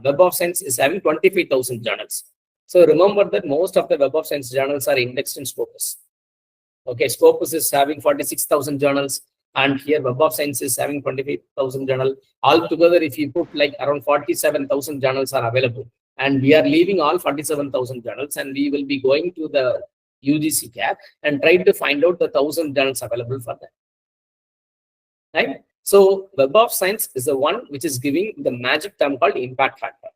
Web of Science is having 25,000 journals. So remember that most of the Web of Science journals are indexed in Scopus. Okay, Scopus is having 46,000 journals, and here Web of Science is having 25,000 journal. Altogether, if you put like around 47,000 journals are available, and we are leaving all 47,000 journals, and we will be going to the UGC CAP and try to find out the 1,000 journals available for that. Right? So Web of Science is the one which is giving the magic term called impact factor.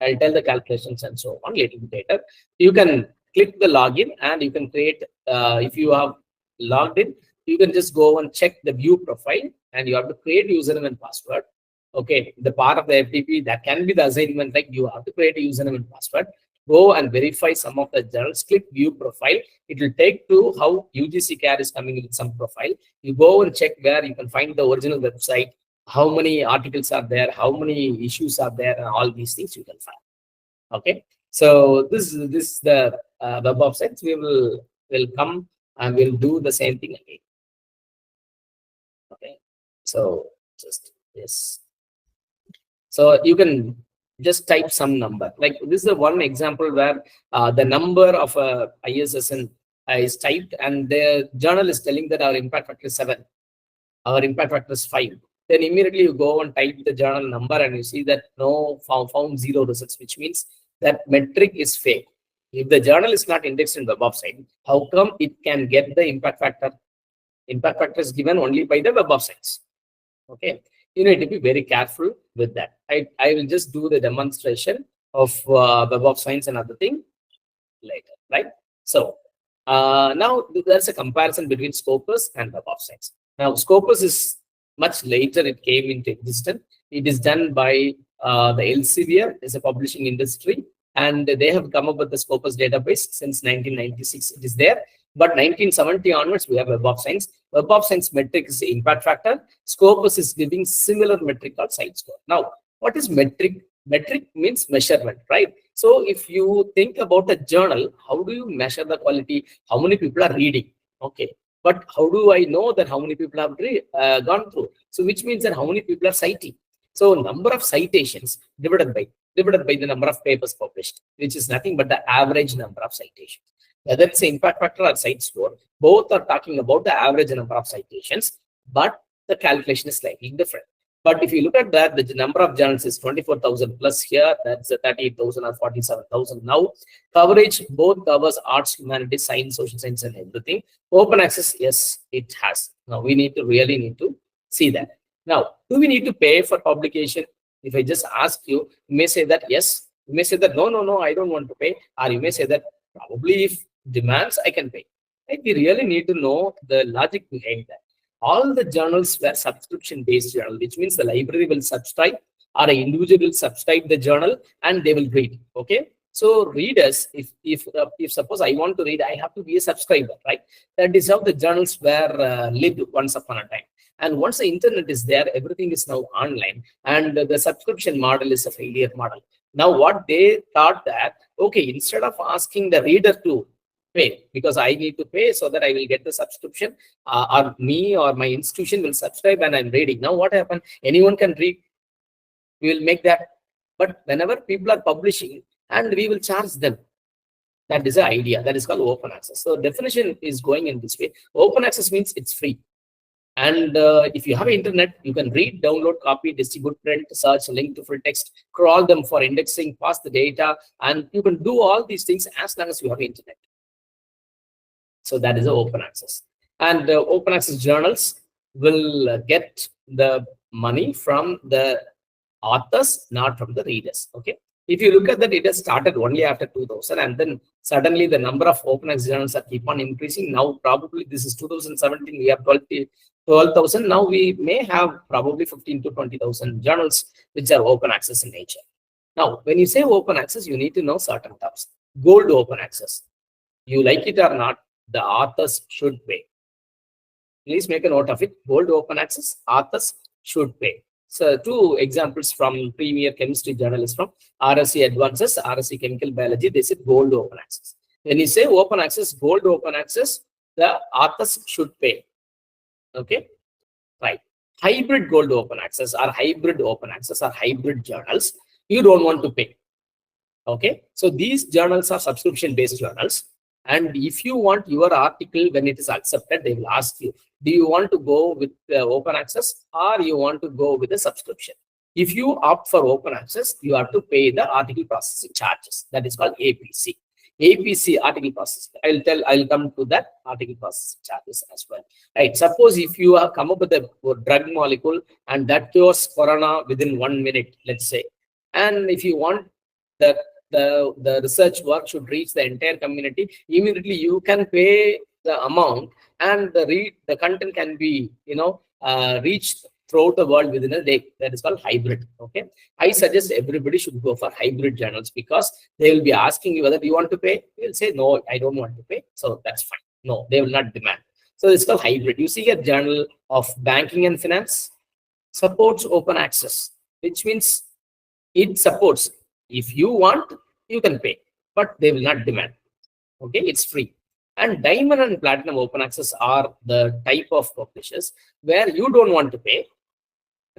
I'll tell the calculations and so on little bit later. You can click the login and you can create, if you have logged in, you can just go and check the view profile and you have to create username and password. Okay, the part of the FDP that can be the assignment, like you have to create a username and password. Go and verify some of the journals, click view profile. It will take to how UGC CAR is coming with some profile. You go and check where you can find the original website, how many articles are there, how many issues are there, and all these things you can find. Okay, so this is the Web of Science. We will come and we'll do the same thing again. Okay, so just yes. So you can just type some number. Like this is the one example where the number of ISSN is typed, and the journal is telling that our impact factor is 7, our impact factor is 5. Then immediately you go and type the journal number, and you see that no found 0 results, which means that metric is fake. If the journal is not indexed in Web of Science, how come it can get the impact factor? Impact factor is given only by the Web of Science. Okay, you need to be very careful with that. I will just do the demonstration of Web of Science and other thing later, right? So now there's a comparison between Scopus and Web of Science. Now Scopus is much later it came into existence. It is done by the Elsevier, is a publishing industry, and they have come up with the Scopus database since 1996. It is there, but 1970 onwards we have Web of Science. Web of Science metric is the impact factor. Scopus is giving similar metric called site score. Now, what is metric? Metric means measurement, right? So if you think about a journal, how do you measure the quality? How many people are reading? Okay, but how do I know that how many people have gone through? So which means that how many people are citing. So number of citations divided by the number of papers published, which is nothing but the average number of citations. Whether it's impact factor or site score, both are talking about the average number of citations, but the calculation is slightly different. But if you look at that, the number of journals is 24,000 plus here, that's 38,000 or 47,000 now. Coverage both covers arts, humanities, science, social science, and everything. Open access, yes, it has. Now we really need to see that. Now, do we need to pay for publication? If I just ask you, you may say that yes. You may say that no, I don't want to pay. Or you may say that probably if demands, I can pay. Right? We really need to know the logic behind that. All the journals were subscription-based journal, which means the library will subscribe or an individual will subscribe the journal and they will read. Okay. So readers, if suppose I want to read, I have to be a subscriber, right? That is how the journals were lived once upon a time. And once the internet is there, everything is now online, and the subscription model is a failure model. Now, what they thought that, okay, instead of asking the reader to pay, because I need to pay so that I will get the subscription, or me or my institution will subscribe and I'm reading. Now, what happened? Anyone can read. We will make that. But whenever people are publishing, and we will charge them. That is the idea. That is called open access. So definition is going in this way. Open access means it's free. And if you have internet, you can read, download, copy, distribute, print, search, link to full text, crawl them for indexing, pass the data, and you can do all these things as long as you have internet. So that is the open access. And open access journals will get the money from the authors, not from the readers. Okay. If you look at that, it has started only after 2000, and then suddenly the number of open access journals are keep on increasing. Now probably this is 2017, we have 12,000. Now we may have probably 15 to 20,000 journals which are open access in nature. Now, when you say open access, you need to know certain terms. Gold open access. You like it or not, the authors should pay. Please make a note of it. Gold open access, authors should pay. So 2 examples from premier chemistry journalists from RSC Advances, RSC Chemical Biology, they said gold open access. When you say open access, gold open access, the authors should pay. Okay, right. Hybrid gold open access or hybrid open access or hybrid journals. you don't want to pay. Okay, so these journals are subscription-based journals. And if you want your article, when it is accepted, they will ask you, do you want to go with open access or you want to go with a subscription? If you opt for open access, you have to pay the article processing charges. That is called APC. APC, article processing. I'll come to that article processing charges as well. Right. Suppose if you have come up with a drug molecule and that cures corona within 1 minute, let's say, and if you want that the research work should reach the entire community, immediately you can pay the amount, and the content can be reached throughout the world within a day. That is called hybrid. Okay, I suggest everybody should go for hybrid journals, because they will be asking you whether you want to pay. You will say no, I don't want to pay, so that's fine. No, they will not demand. So it's called hybrid. You see a journal of banking and finance supports open access, which means it supports, if you want, you can pay, but they will not demand. Okay, it's free. And diamond and platinum open access are the type of publishers where you don't want to pay,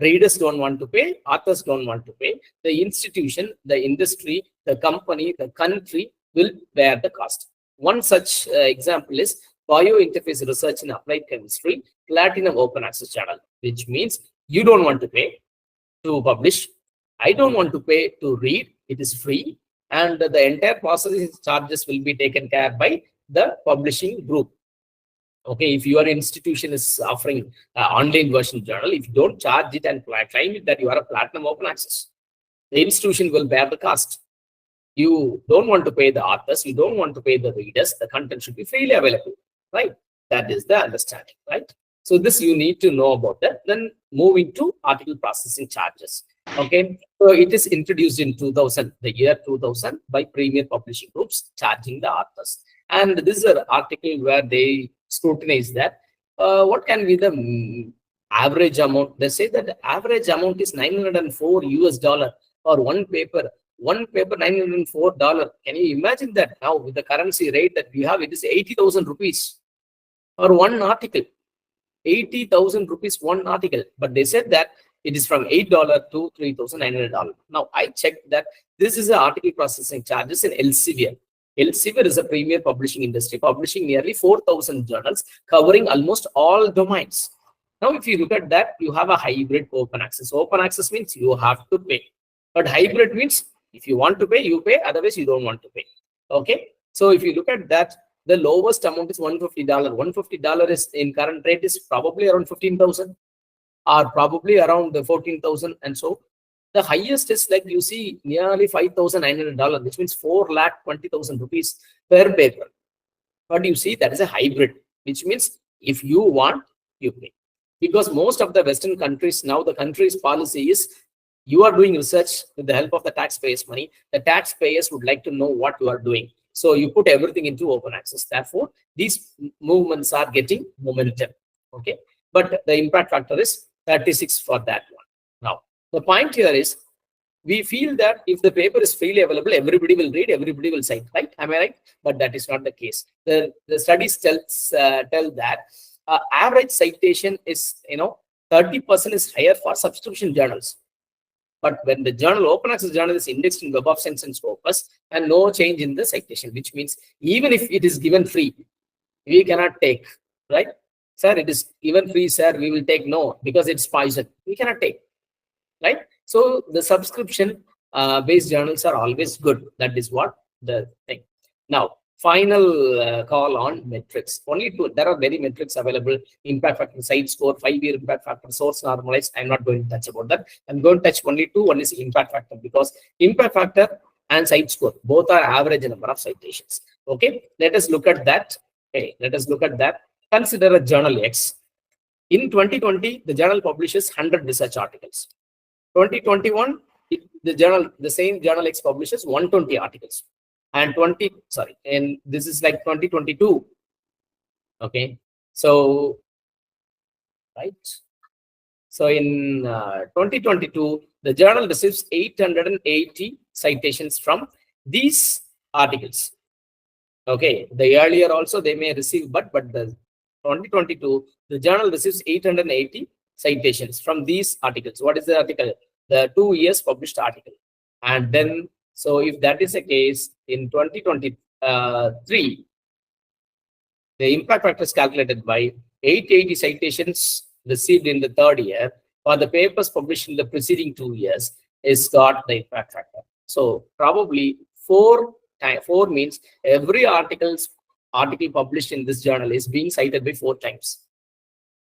readers don't want to pay, authors don't want to pay. The institution, the industry, the company, the country will bear the cost. One such example is Biointerface Research in Applied Chemistry, Platinum Open Access Journal, which means you don't want to pay to publish. I don't want to pay to read. It is free. And the entire processing charges will be taken care by the publishing group. Okay, if your institution is offering an online version journal, if you don't charge it and claim it that you are a platinum open access, the institution will bear the cost. You don't want to pay the authors, you don't want to pay the readers, the content should be freely available, right? That is the understanding, right? So this you need to know about that. Then moving to article processing charges. Okay, so it is introduced in 2000, the year 2000, by premier publishing groups charging the authors. And this is an article where they scrutinize that what can be the average amount. They say that the average amount is $904 US for one paper. One paper, $904. Can you imagine that now with the currency rate that we have? It is 80,000 rupees for one article. 80,000 rupees one article. But they said that it is from $8 to $3,900. Now I checked that this is the article processing charges in Elsevier. Elsevier is a premier publishing industry, publishing nearly 4,000 journals covering almost all domains. Now, if you look at that, you have a hybrid open access. Open access means you have to pay, but hybrid means if you want to pay, you pay. Otherwise, you don't want to pay. Okay. So if you look at that, the lowest amount is $150. $150 is in current rate is probably around 15,000 or probably around 14,000, and so the highest is like you see nearly $5,900, which means 4,20,000 rupees per paper. But you see that is a hybrid, which means if you want, you pay. Because most of the Western countries now, the country's policy is you are doing research with the help of the taxpayers' money. The taxpayers would like to know what you are doing. So you put everything into open access. Therefore, these movements are getting momentum. Okay. But the impact factor is 36 for that one. Now, the point here is we feel that if the paper is freely available, everybody will read, everybody will cite, right? Am I right? But that is not the case. The studies tell that average citation is, 30% is higher for subscription journals. But when the journal, open access journal, is indexed in Web of Science and Scopus, and no change in the citation, which means even if it is given free, we cannot take, right? Sir, it is given free, sir, we will take. No, because it's poison. We cannot take, right? So the subscription based journals are always good. That is what the thing. Now, final call on metrics. Only two. There are many metrics available. Impact factor, site score, 5-year impact factor, source normalized. I'm not going to touch about that. I'm going to touch only two. One is impact factor, because impact factor and site score both are average number of citations. Okay, let us look at that. Okay, let us look at that. Consider a journal X. In 2020, the journal publishes 100 research articles. 2021, the same journal X publishes 120 articles. And this is like 2022. Okay, so right. So in 2022, the journal receives 880 citations from these articles. Okay, the earlier also they may receive, but the 2022, the journal receives 880 citations from these articles. What is the article? The 2 years published article. And then, so if that is the case, in 2023, the impact factor is calculated by 880 citations received in the third year for the papers published in the preceding 2 years is got the impact factor. So probably 4 means every article published in this journal is being cited by 4 times.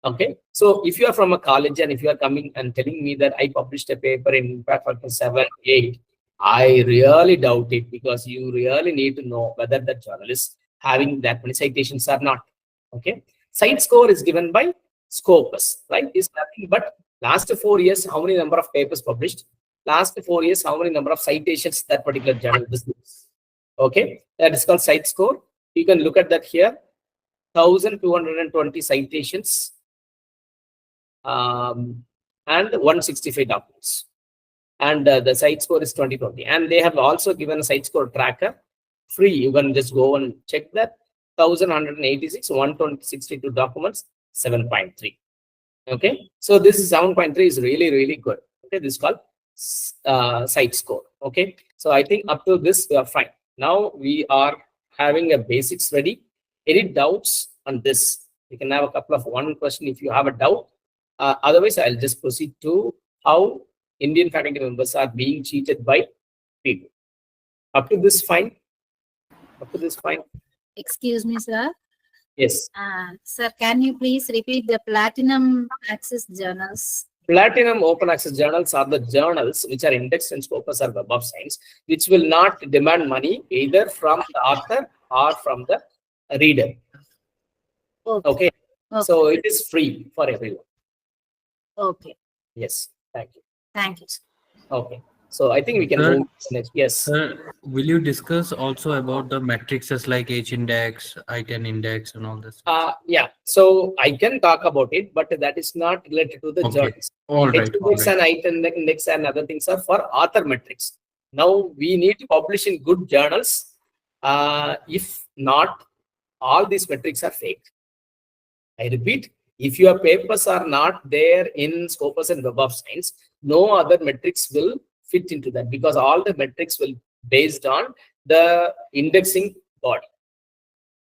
Okay, so if you are from a college and if you are coming and telling me that I published a paper in impact factor 7, 8, I really doubt it, because you really need to know whether the journal is having that many citations or not. Okay, site score is given by Scopus, right? Is nothing but last 4 years how many number of papers published, last 4 years how many number of citations that particular journal is. Okay, that is called site score. You can look at that here, 1220 citations and 165 documents, and the site score is 2020. And they have also given a site score tracker free. You can just go and check that. 1186, 162 documents, 7.3. Okay, so this is 7.3 is really good. Okay, this is called site score. Okay, so I think up to this we are fine. Now we are having a basics ready. Any doubts on this? You can have a couple of one question if you have a doubt. Otherwise, I'll just proceed to how Indian faculty members are being cheated by people. Up to this, fine. Up to this, fine. Excuse me, sir. Yes. Sir, can you please repeat the platinum access journals? Platinum open access journals are the journals which are indexed in Scopus or Web of Science, which will not demand money either from the author or from the reader. Okay. So it is free for everyone. Okay. Yes. Thank you. Thank you. Okay. So I think we can move next. Yes. Sir, will you discuss also about the matrices like H index, I10 index, and all this? Yeah. So I can talk about it, but that is not related to the journals. All right. H index and I10 index and other things are for author metrics. Now we need to publish in good journals. If not, all these metrics are fake. I repeat, if your papers are not there in Scopus and Web of Science, no other metrics will fit into that, because all the metrics will based on the indexing body.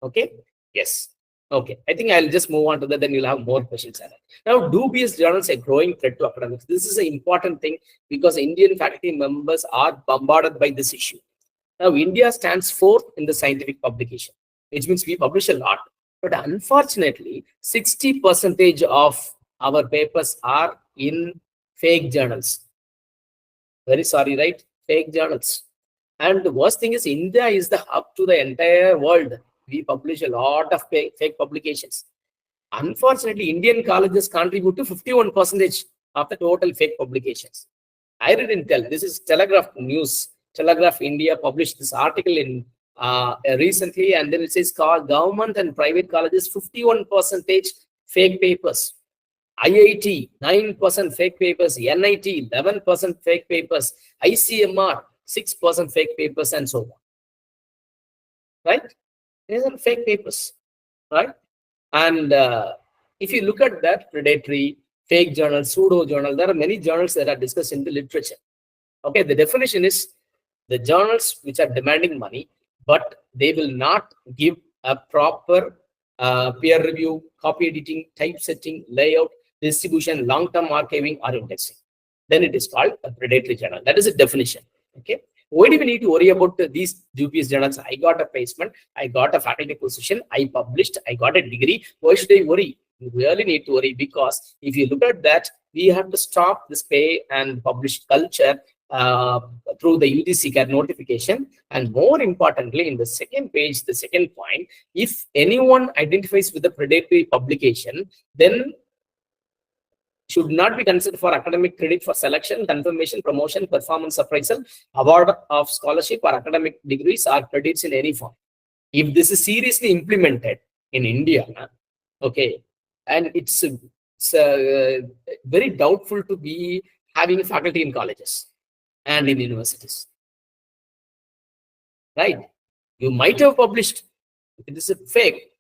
Okay. Yes. Okay. I think I'll just move on to that. Then you'll have more questions. Now, dubious journals are a growing threat to academics. This is an important thing because Indian faculty members are bombarded by this issue. Now, India stands fourth in the scientific publication, which means we publish a lot. But unfortunately, 60% of our papers are in fake journals. Very sorry, right? Fake journals. And the worst thing is India is the hub to the entire world. We publish a lot of fake publications. Unfortunately, Indian colleges contribute to 51% of the total fake publications. I didn't tell. This is Telegraph News. Telegraph India published this article in recently, and then it says government and private colleges 51% fake papers, IIT 9% fake papers, NIT 11% fake papers, ICMR 6% fake papers, and so on. Right? These are fake papers, right? And if you look at that, predatory, fake journal, pseudo journal, there are many journals that are discussed in the literature. Okay, the definition is the journals which are demanding money, but they will not give a proper peer review, copy editing, typesetting, layout, distribution, long-term archiving, or indexing. Then it is called a predatory journal. That is a definition. Okay. Why do we need to worry about these dubious journals? I got a placement, I got a faculty position, I published, I got a degree. Why should I worry? You really need to worry, because if you look at that, we have to stop this pay and publish culture through the UGC CAT notification. And more importantly, in the second page, the second point, if anyone identifies with a predatory publication, then should not be considered for academic credit for selection, confirmation, promotion, performance appraisal, award of scholarship, or academic degrees or credits in any form. If this is seriously implemented in India, okay, and it's very doubtful to be having faculty in colleges and in universities, right? You might have published, it is a fake.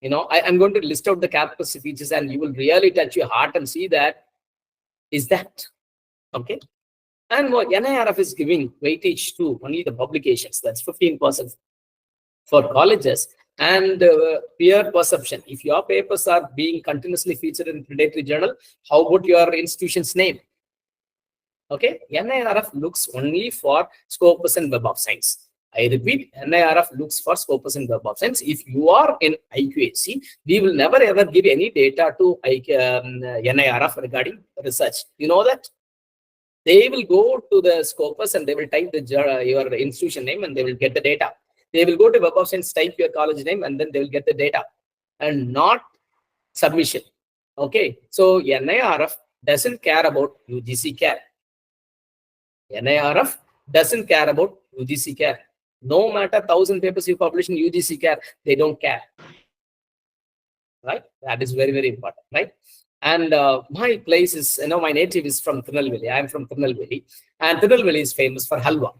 You know, I'm going to list out the character features, and you will really touch your heart and see that is that. Okay. And what NIRF is giving weightage to only the publications. That's 15% for colleges. And peer perception. If your papers are being continuously featured in predatory journal, how about your institution's name? Okay, NIRF looks only for Scopus and Web of Science. I repeat, NIRF looks for Scopus and Web of Science. If you are in IQAC, we will never ever give any data to NIRF regarding research. You know that? They will go to the Scopus and they will type your institution name and they will get the data. They will go to Web of Science, type your college name, and then they will get the data and not submission. Okay, so NIRF doesn't care about UGC care. NIRF doesn't care about UGC care. No matter 1,000 papers you publish in UGC care, they don't care. Right? That is very, very important. Right? And my place is, my native is from Tirunelveli. I am from Tirunelveli. And Tirunelveli is famous for halwa.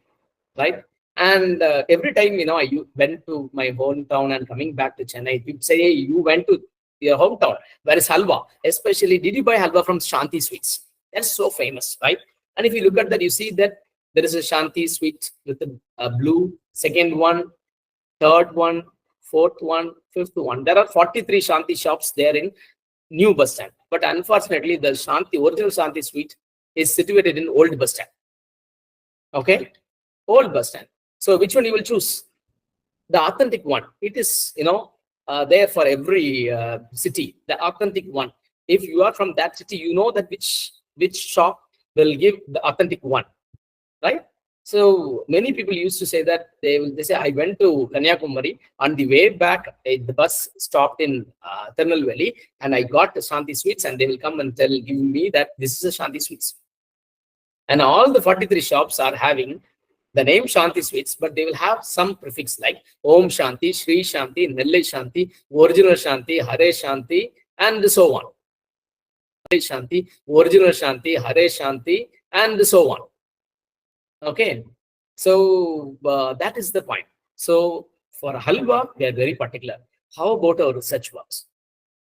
Right? And every time, I went to my hometown and coming back to Chennai, people say, hey, you went to your hometown. Where is halwa? Especially, did you buy halwa from Shanti Sweets? That's so famous, right? And if you look at that, you see that there is a Shanti Sweet with a blue, second one, third one, fourth one, fifth one. There are 43 Shanti shops there in New Bus Stand. But unfortunately, the original Shanti Sweet is situated in Old Bus Stand. Okay? Old Bus Stand. So which one you will choose? The authentic one. It is, there for every city. The authentic one. If you are from that city, you know that which shop will give the authentic one, right? So many people used to say that they say, I went to Kanyakumari, on the way back, the bus stopped in Tirunelveli, and I got the Shanti Sweets, and they will come and give me that this is a Shanti Sweets. And all the 43 shops are having the name Shanti Sweets, but they will have some prefix like Om Shanti, Shri Shanti, Nellai Shanti, Original Shanti, Hare Shanti, and so on. Shanti, Original Shanti, Hare Shanti, and so on. Okay, so that is the point. So for halwa, we are very particular. How about our research works?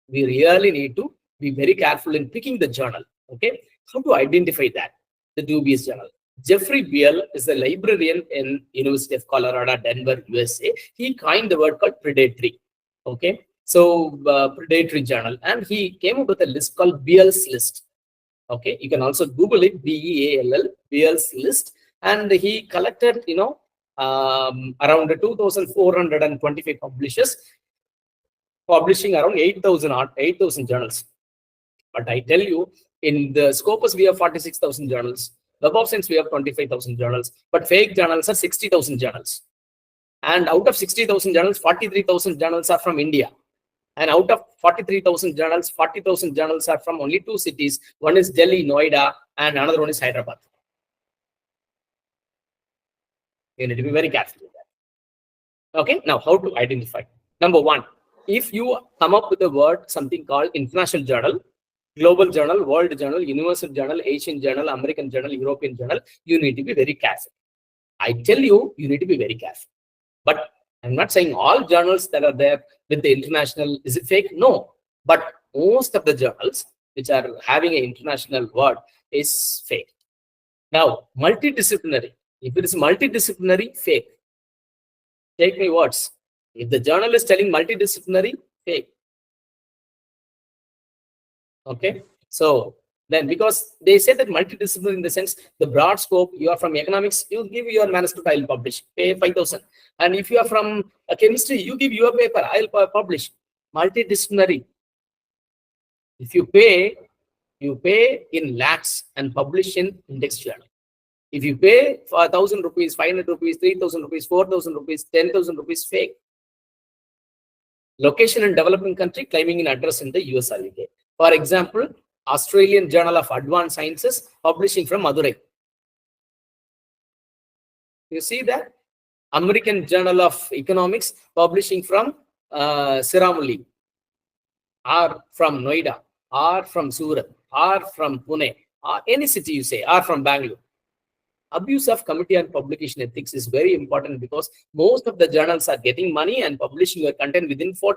We really need to be very careful in picking the journal. Okay, how to identify that? The dubious journal. Jeffrey Beal is a librarian in University of Colorado, Denver, USA. He coined the word called predatory. Okay. So predatory journal, and he came up with a list called Beal's list. Okay, you can also Google it, BEALL, Beal's list, and he collected, around 2,425 publishers, publishing around 8,000 journals. But I tell you, in the Scopus we have 46,000 journals. Web of Science we have 25,000 journals, but fake journals are 60,000 journals. And out of 60,000 journals, 43,000 journals are from India. And out of 43,000 journals, 40,000 journals are from only two cities. One is Delhi, Noida, and another one is Hyderabad. You need to be very careful with that. Okay, now how to identify? Number one, if you come up with a word, something called international journal, global journal, world journal, universal journal, Asian journal, American journal, European journal, you need to be very careful. I tell you, you need to be very careful. But I'm not saying all journals that are there with the international, is it fake? No. But most of the journals which are having an international word is fake. Now, multidisciplinary. If it is multidisciplinary, fake. Take my words. If the journal is telling multidisciplinary, fake. Okay. So then, because they say that multidisciplinary in the sense, the broad scope, you are from economics, you give your manuscript, I'll publish, pay 5,000. And if you are from chemistry, you give your paper, I'll publish. Multidisciplinary. If you pay in lakhs and publish in index journal. If you pay for 1,000 rupees, 500 rupees, 3,000 rupees, 4,000 rupees, 10,000 rupees, fake. Location and developing country, claiming an address in the US or UK. For example, Australian Journal of Advanced Sciences, publishing from Madurai. You see that? American Journal of Economics, publishing from Siramuli, or from Noida, or from Surat, or from Pune, or any city you say, or from Bangalore. Abuse of committee on publication ethics is very important because most of the journals are getting money and publishing your content within 4